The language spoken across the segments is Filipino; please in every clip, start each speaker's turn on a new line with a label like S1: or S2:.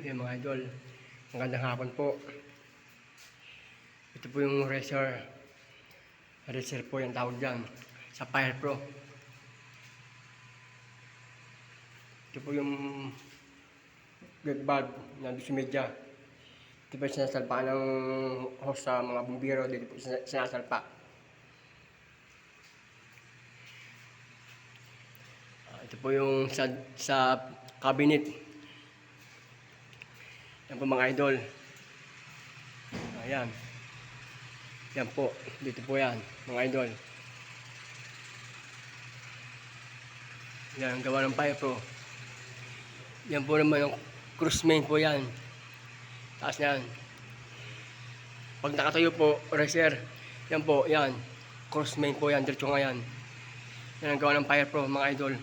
S1: Yan mga idol, magandang hapon po. Ito po yung racer po yung tawag dyan sa Fire Pro. Ito po yung brake valve na 12 media. Ito po yung sinasalpa ng hose sa mga bumbiro. Dito po sinasalpa. Ito po yung sa cabinet. Yan po mga idol. Ayan. Yan po. Dito po yan mga idol. Yan ang gawa ng Fire Pro. Yan po naman yung cruise main po yan. Taas yan. Pag nakatayo po, racer. Yan po, yan. Cruise main po yan. Diretso nga yan. Yan ang gawa ng Fire Pro mga idol.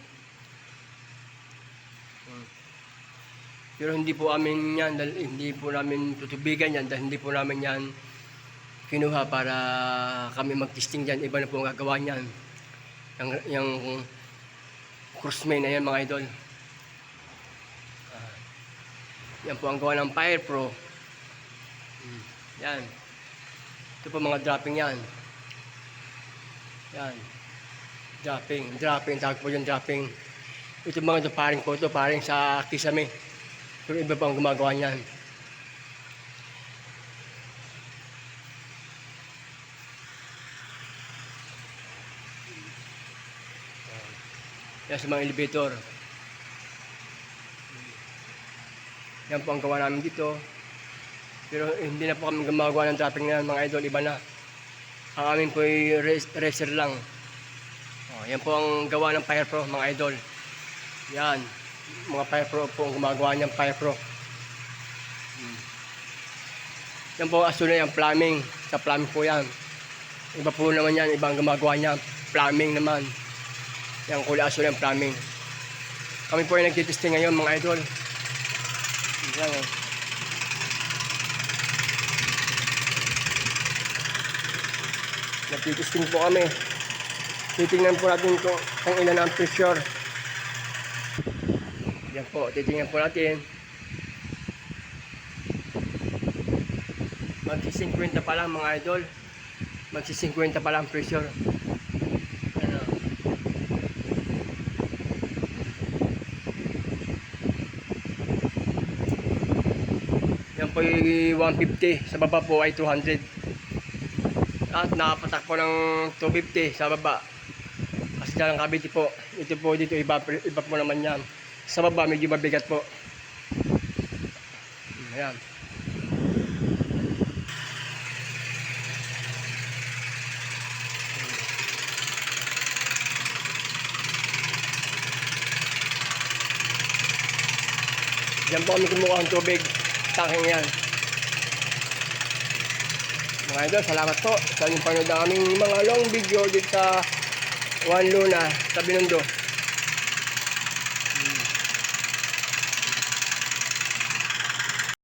S1: Pero hindi po amin yan, hindi po namin tutubigan yan dahil hindi po namin yan kinuha para kami mag-testing dyan. Iba na po ang gagawa niyan. Yung cruise main na yan mga idol. Yan po ang gawa ng Fire Pro. Yan. Ito po mga dropping yan. Yan. Dropping. Tawag po yung dropping. Ito mga ito paring po ito. Paring sa kisame. Pero iba pang gumagawa niyan. Yan sa mga elevator. Yan po ang gawa namin dito. Pero hindi na po kami gumagawa ng dropping na yan mga idol. Iba na. Ang amin po ay racer lang. Yan po ang gawa ng Fire Pro mga idol. Yan. Mga Fire Pro po ang gumagawa niyang Fire Pro. Yan po aso na yung plumbing. Sa plumbing po yan. Iba po naman yan. Ibang gumagawa niya. Plumbing naman. Yan kulay aso na yung plumbing. Kami po ay nagtitesting ngayon mga idol. Yan o. Nagtitesting po kami. Titingnan po natin kung ilan ang pressure. Yan po, titingnan po natin. Magsi-50 pa lang mga idol. Magsi-50 pa lang pressure. Ano? Yan po yung 150. Sa baba po ay 200. At nakapatak po ng 250 sa baba. Kasi dyan ang kabiti po. Ito po dito, iba po naman yan. Sa baba medyo mabigat po. Ayan. Diyan po kami kumuha ng tubig. Tanking yan. Mga idol, salamat po sa inyong panood ng aming mga long video dito sa Juan Luna sa Binondo.